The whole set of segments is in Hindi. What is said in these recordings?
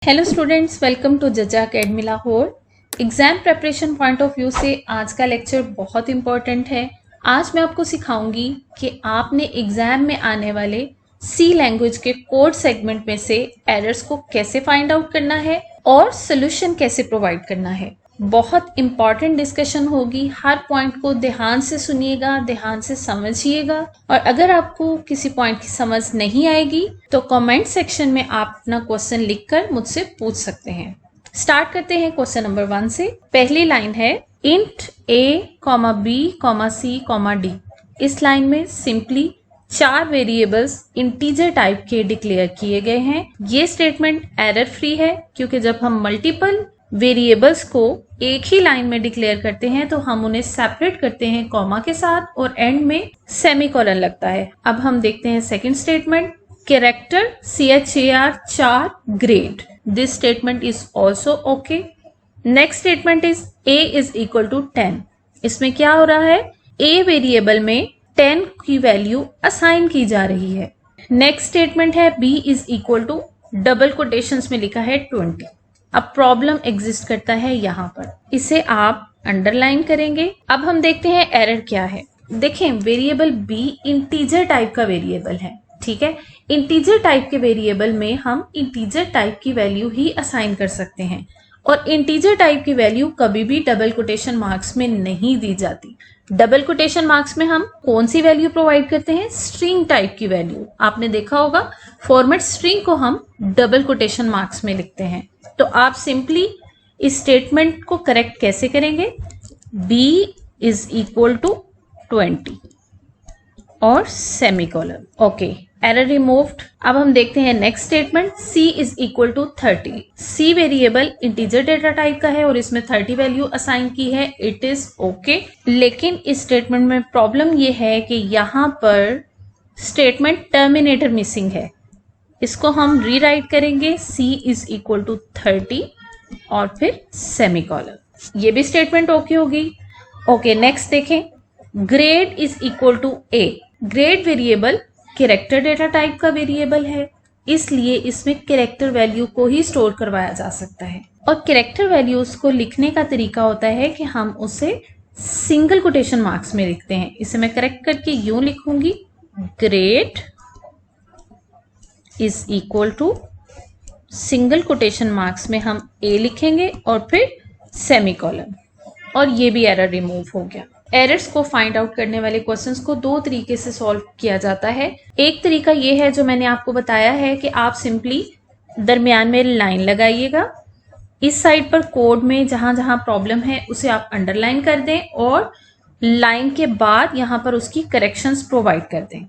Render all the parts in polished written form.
हेलो स्टूडेंट्स, वेलकम टू जजा academy Lahore. Exam preparation point of view से आज का लेक्चर बहुत इंपॉर्टेंट है। आज मैं आपको सिखाऊंगी कि आपने एग्जाम में आने वाले सी लैंग्वेज के कोड सेगमेंट में से एरर्स को कैसे फाइंड आउट करना है और सोल्यूशन कैसे प्रोवाइड करना है। बहुत इंपॉर्टेंट डिस्कशन होगी, हर पॉइंट को ध्यान से सुनिएगा, ध्यान से समझिएगा। और अगर आपको किसी पॉइंट की समझ नहीं आएगी तो कमेंट सेक्शन में आप अपना क्वेश्चन लिखकर मुझसे पूछ सकते हैं। स्टार्ट करते हैं क्वेश्चन नंबर 1 से। पहली लाइन है int a, b, c, d। इस लाइन में सिंपली 4 वेरिएबल्स इंटीजर टाइप के डिक्लेयर किए गए हैं। ये स्टेटमेंट एरर फ्री है क्योंकि जब हम मल्टीपल वेरिएबल्स को एक ही लाइन में डिक्लेयर करते हैं तो हम उन्हें सेपरेट करते हैं कॉमा के साथ और एंड में सेमीकोलन लगता है। अब हम देखते हैं second statement, character CHAR 4 grade. This statement is also okay. Next statement is a is equal to 10। इसमें क्या हो रहा है, a वेरिएबल में 10 की वैल्यू असाइन की जा रही है। नेक्स्ट स्टेटमेंट है b is equal to double quotations में लिखा है 20। अब प्रॉब्लम एग्जिस्ट करता है यहाँ पर, इसे आप अंडरलाइन करेंगे। अब हम देखते हैं एरर क्या है। देखें, वेरिएबल b इंटीजर टाइप का वेरिएबल है, ठीक है। इंटीजर टाइप के वेरिएबल में हम इंटीजर टाइप की वैल्यू ही असाइन कर सकते हैं और इंटीजर टाइप की वैल्यू कभी भी डबल कोटेशन मार्क्स में नहीं दी जाती। डबल कोटेशन मार्क्स में हम कौन सी वैल्यू प्रोवाइड करते हैं, स्ट्रिंग टाइप की वैल्यू। आपने देखा होगा फॉर्मेट स्ट्रिंग को हम डबल कोटेशन मार्क्स में लिखते हैं। तो आप सिंपली इस स्टेटमेंट को करेक्ट कैसे करेंगे, b इज इक्वल टू 20 और सेमीकोलन। Okay, error removed. अब हम देखते हैं next statement, c is equal to 30। c variable integer data type का है और इसमें 30 वैल्यू असाइन की है, इट इज ओके। लेकिन इस स्टेटमेंट में प्रॉब्लम ये है कि यहाँ पर स्टेटमेंट टर्मिनेटर मिसिंग है। इसको हम रीराइट करेंगे, c इज इक्वल टू 30 और फिर सेमीकोलन। ये भी स्टेटमेंट ओके होगी। ओके, नेक्स्ट देखें, grade is equal to a। Grade variable character data type का वेरिएबल है, इसलिए इसमें कैरेक्टर वैल्यू को ही स्टोर करवाया जा सकता है। और कैरेक्टर वैल्यूज को लिखने का तरीका होता है कि हम उसे सिंगल कोटेशन मार्क्स में लिखते हैं। इसे मैं करेक्ट करके यूं लिखूंगी, grade is equal to single quotation marks में हम a लिखेंगे और फिर सेमीकोलन। और ये भी एरर रिमूव हो गया। एरर्स को फाइंड आउट करने वाले क्वेश्चंस को 2 तरीके से सॉल्व किया जाता है। एक तरीका ये है जो मैंने आपको बताया है कि आप सिंपली दरमियान में लाइन लगाइएगा, इस साइड पर कोड में जहां जहां प्रॉब्लम है उसे आप अंडरलाइन कर दें और लाइन के बाद यहाँ पर उसकी करेक्शंस प्रोवाइड कर दें,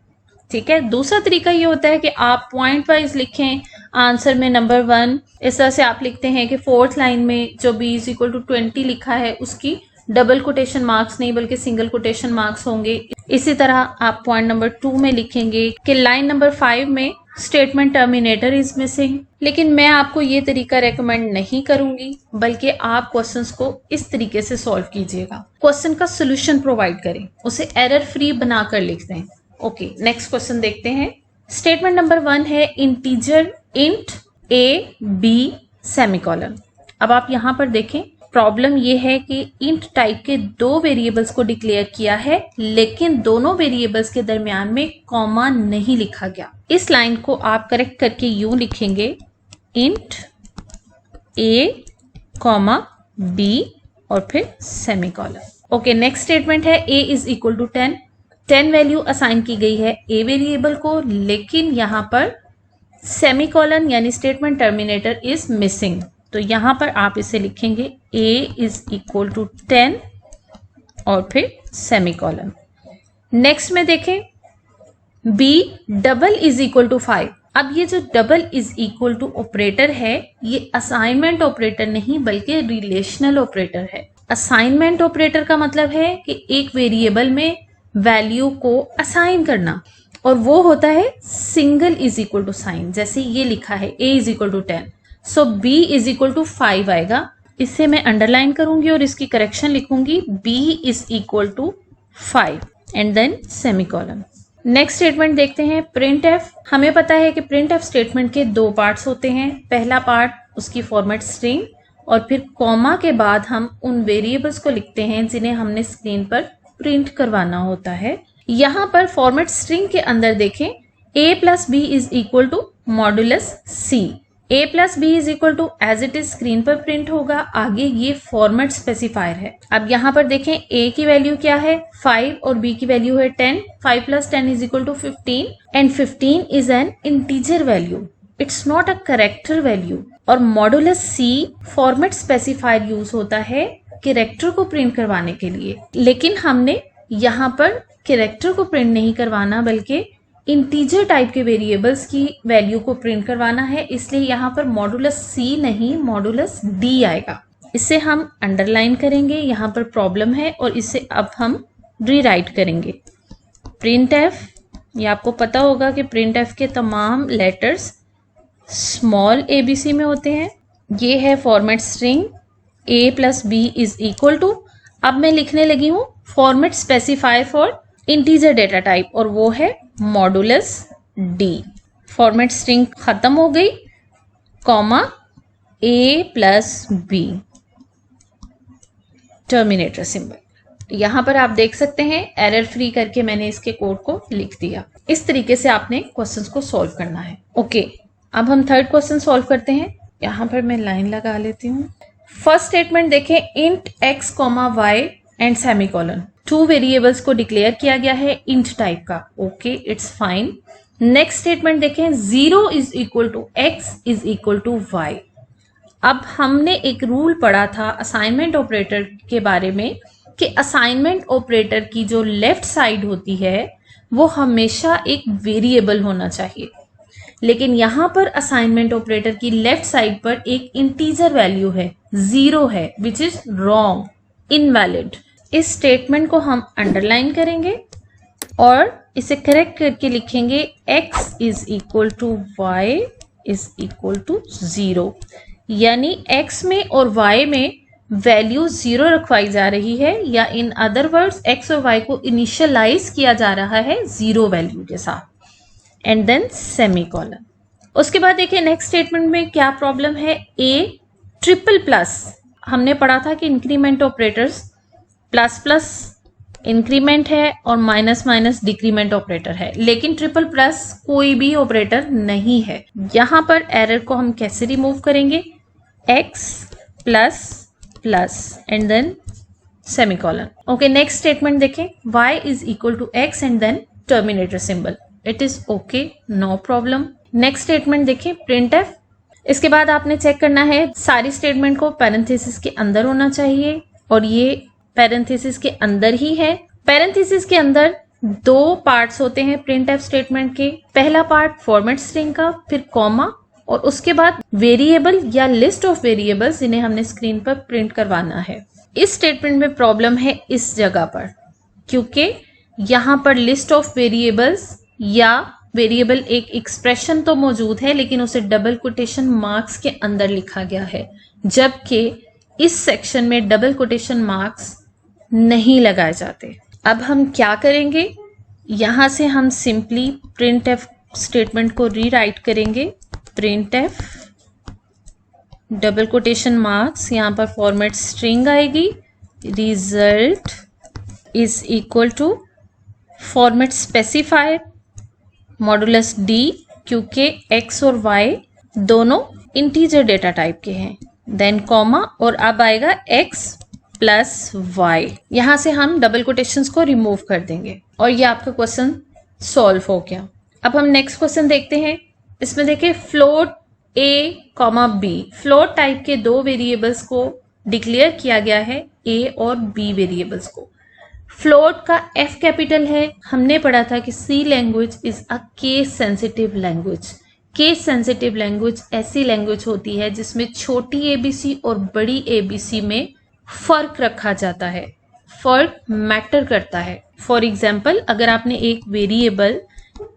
ठीक है। दूसरा तरीका ये होता है कि आप पॉइंट वाइज लिखें, आंसर में नंबर 1 इस तरह से आप लिखते हैं कि 4th लाइन में जो b इज इक्वल टू 20 लिखा है उसकी डबल कोटेशन मार्क्स नहीं बल्कि सिंगल कोटेशन मार्क्स होंगे। इसी तरह आप पॉइंट नंबर 2 में लिखेंगे कि लाइन नंबर 5 में स्टेटमेंट टर्मिनेटर इज मिसिंग। लेकिन मैं आपको ये तरीका रेकमेंड नहीं करूंगी, बल्कि आप क्वेश्चंस को इस तरीके से सॉल्व कीजिएगा। क्वेश्चन का सोल्यूशन प्रोवाइड करें, उसे एरर फ्री बनाकर लिख दें। ओके, नेक्स्ट क्वेश्चन देखते हैं। स्टेटमेंट नंबर 1 है integer int a b semicolon. अब आप यहां पर देखें, प्रॉब्लम ये है कि इंट टाइप के 2 वेरिएबल्स को डिक्लेयर किया है लेकिन दोनों वेरिएबल्स के दरमियान में कॉमा नहीं लिखा गया। इस लाइन को आप करेक्ट करके यूं लिखेंगे, इंट a b और फिर सेमीकोलन। ओके, नेक्स्ट स्टेटमेंट है a is equal to 10। 10 value assign की गई है a वेरिएबल को, लेकिन यहाँ पर सेमीकोलन यानी स्टेटमेंट टर्मिनेटर इज मिसिंग। तो यहाँ पर आप इसे लिखेंगे a इज इक्वल टू 10 और फिर सेमीकोलन। नेक्स्ट में देखें, b double is equal to 5। अब ये जो double is equal to operator है ये असाइनमेंट ऑपरेटर नहीं बल्कि रिलेशनल ऑपरेटर है। असाइनमेंट ऑपरेटर का मतलब है कि एक वेरिएबल में वैल्यू को असाइन करना और वो होता है single is equal to sign. जैसे ये लिखा है a is equal to 10, so b is equal to 5 आएगा। इसे मैं अंडरलाइन करूंगी और इसकी करेक्शन लिखूंगी, b is equal to 5 and then semicolon. Next statement देखते हैं, प्रिंट एफ। हमें पता है कि प्रिंट एफ स्टेटमेंट के 2 पार्ट्स होते हैं। पहला पार्ट उसकी फॉर्मेट स्ट्रिंग, और फिर कॉमा के बाद हम उन वेरिएबल्स को लिखते हैं जिन्हें हमने स्क्रीन पर प्रिंट करवाना होता है। यहाँ पर फॉर्मेट स्ट्रिंग के अंदर देखें a plus b is equal to modulus c। a plus b is equal to as it is screen पर प्रिंट होगा, आगे ये फॉर्मेट स्पेसिफायर है। अब यहाँ पर देखें a की वैल्यू क्या है 5 और b की वैल्यू है 10। 5 plus 10 is equal to 15 and 15 is an integer value, it's not a character value. और modulus c format specifier use होता है कैरेक्टर को प्रिंट करवाने के लिए, लेकिन हमने यहाँ पर कैरेक्टर को प्रिंट नहीं करवाना बल्कि इंटीजर टाइप के वेरिएबल्स की वैल्यू को प्रिंट करवाना है, इसलिए यहाँ पर मॉडुलस c नहीं मॉडुलस d आएगा। इसे हम अंडरलाइन करेंगे, यहाँ पर प्रॉब्लम है और इसे अब हम रीराइट करेंगे। प्रिंट एफ, ये आपको पता होगा कि प्रिंट एफ के तमाम लेटर्स स्मॉल abc में होते हैं। ये है format string a plus b is equal to, अब मैं लिखने लगी हूँ format specifier for integer data type और वो है मॉडुलस d। फॉर्मेट स्ट्रिंग खत्म हो गई, comma a plus b, terminator symbol. यहां पर आप देख सकते हैं एरर फ्री करके मैंने इसके कोड को लिख दिया। इस तरीके से आपने क्वेश्चंस को सॉल्व करना है। ओके, अब हम थर्ड क्वेश्चन सॉल्व करते हैं। यहां पर मैं लाइन लगा लेती हूँ। फर्स्ट स्टेटमेंट देखें, int x comma y and semicolon, 2 variables को डिक्लेयर किया गया है इंट टाइप का। Okay, it's fine. Next statement देखें, 0 is equal to x is equal to y। अब हमने एक रूल पढ़ा था असाइनमेंट ऑपरेटर के बारे में कि असाइनमेंट ऑपरेटर की जो लेफ्ट साइड होती है वो हमेशा एक वेरिएबल होना चाहिए, लेकिन यहां पर असाइनमेंट ऑपरेटर की लेफ्ट साइड पर एक इंटीजर वैल्यू है 0 है, विच इज रॉन्ग, इनवैलिड। इस स्टेटमेंट को हम अंडरलाइन करेंगे और इसे करेक्ट करके लिखेंगे x is equal to y is equal to 0, यानी x में और y में वैल्यू 0 रखवाई जा रही है, या इन अदर वर्ड्स x और y को इनिशियलाइज किया जा रहा है 0 वैल्यू के साथ, एंड देन सेमीकोलन। उसके बाद देखिए नेक्स्ट स्टेटमेंट में क्या प्रॉब्लम है। a ट्रिपल प्लस, हमने पढ़ा था कि increment operators plus plus increment है और माइनस माइनस डिक्रीमेंट ऑपरेटर है, लेकिन ट्रिपल प्लस कोई भी ऑपरेटर नहीं है। यहां पर एरर को हम कैसे रिमूव करेंगे, x plus plus and then semicolon. Okay, next statement देखें, y is equal to x and then terminator symbol, it is okay, no problem. Next statement देखें, प्रिंट एफ। इसके बाद आपने चेक करना है सारी स्टेटमेंट को पैरेंथेसिस के अंदर होना चाहिए, और ये पैरेंथेसिस के अंदर ही है। पैरेंथेसिस के अंदर 2 पार्ट्स होते हैं प्रिंट एफ स्टेटमेंट के। पहला पार्ट फॉर्मेट स्ट्रिंग का, फिर कॉमा, और उसके बाद वेरिएबल या लिस्ट ऑफ वेरिएबल्स जिन्हें हमने स्क्रीन पर प्रिंट करवाना है। इस स्टेटमेंट में प्रॉब्लम है इस जगह पर, क्योंकि यहां पर लिस्ट ऑफ वेरिएबल्स या वेरिएबल एक एक्सप्रेशन तो मौजूद है लेकिन उसे डबल कोटेशन मार्क्स के अंदर लिखा गया है, जबकि इस सेक्शन में डबल कोटेशन मार्क्स नहीं लगाए जाते। अब हम क्या करेंगे, यहां से हम सिंपली प्रिंट एफ स्टेटमेंट को रीराइट करेंगे। Printf double quotation marks, यहां पर फॉर्मेट स्ट्रिंग आएगी, result is equal to format specifier modulus d, क्योंकि x और y दोनों इंटीजर डेटा टाइप के हैं, देन कॉमा, और अब आएगा x प्लस y। यहां से हम डबल कोटेशंस को रिमूव कर देंगे और ये आपका क्वेश्चन सॉल्व हो गया। अब हम नेक्स्ट क्वेश्चन देखते हैं। इसमें देखिए float a comma b, float type के 2 वेरिएबल्स को डिक्लेयर किया गया है, a और b वेरिएबल्स को। फ्लोट का f कैपिटल है। हमने पढ़ा था कि C language is a case sensitive language. Case sensitive language ऐसी लैंग्वेज होती है जिसमें छोटी ABC और बड़ी ABC में फर्क रखा जाता है, फर्क मैटर करता है। फॉर एग्जाम्पल, अगर आपने एक वेरिएबल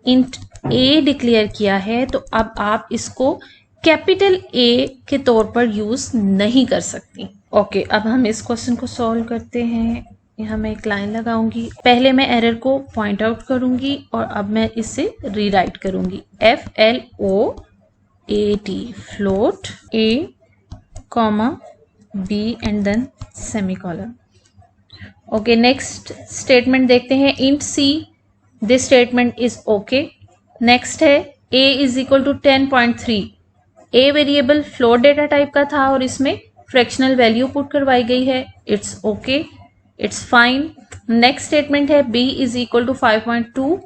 इंट a डिक्लेयर किया है तो अब आप इसको कैपिटल A के तौर पर यूज नहीं कर सकती। ओके, अब हम इस क्वेश्चन को सॉल्व करते हैं। यहाँ मैं एक लाइन लगाऊंगी, पहले मैं एरर को पॉइंट आउट करूंगी और अब मैं इसे रीराइट करूंगी। FLOAT float a comma b and then semicolon. Okay, next statement देखते हैं. int c, this statement is okay. next है a is equal to 10.3. a variable float data type का था और इसमें फ्रैक्शनल वैल्यू पुट करवाई गई है. It's okay, it's fine. Next statement है b इज इक्वल टू 5.2.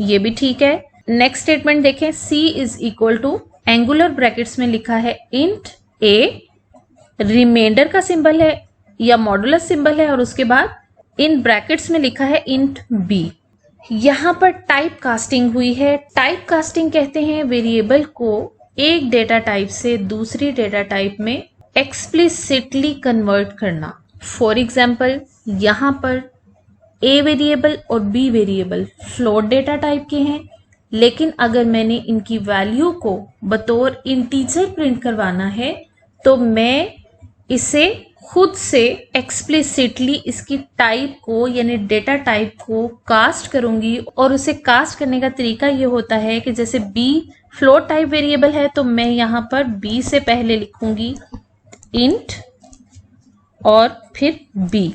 ये भी ठीक है. नेक्स्ट स्टेटमेंट देखें. c is equal to angular brackets में लिखा है int a, रिमाइंडर का सिंबल है या मॉडुलस सिंबल है और उसके बाद इन ब्रैकेट्स में लिखा है int b. यहां पर टाइप कास्टिंग हुई है. टाइप कास्टिंग कहते हैं वेरिएबल को एक डेटा टाइप से दूसरी डेटा टाइप में एक्सप्लिसिटली कन्वर्ट करना. फॉर एग्जाम्पल, यहां पर a वेरिएबल और b variable float data type के हैं, लेकिन अगर मैंने इनकी वैल्यू को बतौर इंटीजर प्रिंट करवाना है तो मैं इसे खुद से एक्सप्लिसिटली इसकी टाइप को यानी डेटा टाइप को कास्ट करूंगी. और उसे कास्ट करने का तरीका ये होता है कि जैसे b फ्लोट टाइप वेरिएबल है तो मैं यहां पर b से पहले लिखूंगी int और फिर b.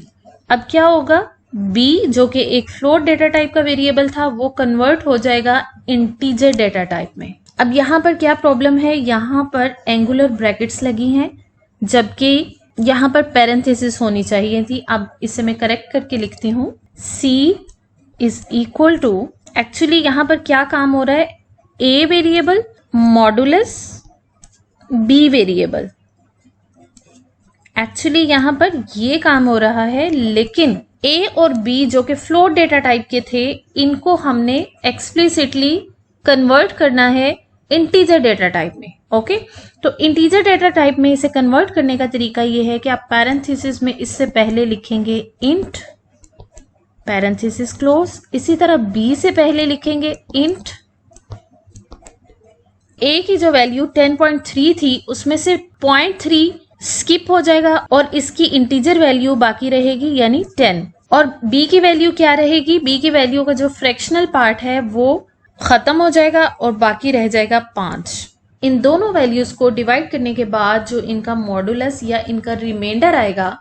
अब क्या होगा, b जो कि एक फ्लोट डेटा टाइप का वेरिएबल था वो कन्वर्ट हो जाएगा इंटीजर डेटा टाइप में. अब यहां पर क्या प्रॉब्लम है, यहां पर एंगुलर ब्रैकेट्स लगी हैं जबकि यहां पर पैरेंथेसिस होनी चाहिए थी. अब इसे मैं करेक्ट करके लिखती हूं. c is equal to, actually यहां पर क्या काम हो रहा है, a variable modulus b variable. Actually यहां पर ये काम हो रहा है, लेकिन a और b जो कि फ्लोट डेटा टाइप के थे इनको हमने एक्सप्लिसिटली कन्वर्ट करना है इंटीजर डेटा टाइप में. ओके, तो इंटीजर डेटा टाइप में इसे कन्वर्ट करने का तरीका ये है कि आप पैरेंथेसिस में इससे पहले लिखेंगे int पैरेंथेसिस क्लोज. इसी तरह b से पहले लिखेंगे int. a की जो वैल्यू 10.3 थी उसमें से 0.3 स्किप हो जाएगा और इसकी इंटीजर वैल्यू बाकी रहेगी यानी 10. और b की वैल्यू क्या रहेगी, b की वैल्यू का जो फ्रैक्शनल पार्ट है वो खत्म हो जाएगा और बाकी रह जाएगा 5. इन दोनों वैल्यूज को डिवाइड करने के बाद जो इनका मॉडुलस या इनका रिमाइंडर आएगा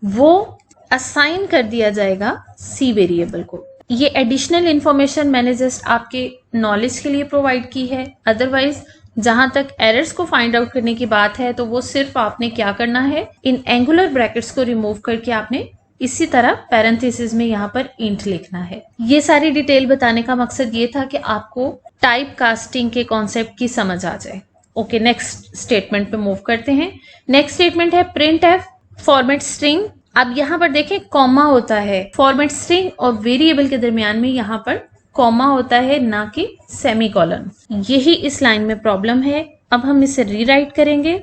वो असाइन कर दिया जाएगा c वेरिएबल को. ये एडिशनल इंफॉर्मेशन मैंने जस्ट आपके नॉलेज के लिए प्रोवाइड की है. अदरवाइज जहां तक एरर्स को फाइंड आउट करने की बात है तो वो सिर्फ आपने क्या करना है, इन एंगुलर ब्रैकेट्स को रिमूव करके आपने इसी तरह पैरेंथेसिस में यहाँ पर इंट लिखना है. ये सारी डिटेल बताने का मकसद ये था कि आपको टाइप कास्टिंग के कॉन्सेप्ट की समझ आ जाए. ओके, नेक्स्ट स्टेटमेंट पे मूव करते हैं. नेक्स्ट स्टेटमेंट है प्रिंट एफ फॉर्मेट स्ट्रिंग. अब यहाँ पर देखें कॉमा होता है. फॉर्मेट स्ट्रिंग और वेरिएबल के दरमियान में यहाँ पर कॉमा होता है, ना कि सेमीकोलन. यही इस लाइन में प्रॉब्लम है. अब हम इसे रीराइट करेंगे.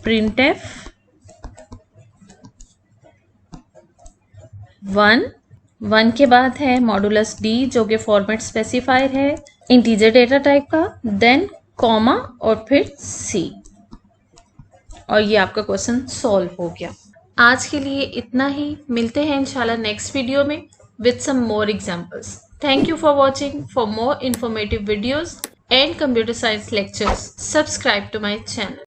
प्रिंट एफ 1 के बाद है मॉडुलस d जो कि फॉर्मेट स्पेसिफायर है इंटीजर डेटा टाइप का, देन कॉमा और फिर c. और ये आपका क्वेश्चन सॉल्व हो गया. आज के लिए इतना ही. मिलते हैं इंशाल्लाह नेक्स्ट वीडियो में with some more examples. Thank you for watching. For more informative videos and computer science lectures, subscribe to my channel.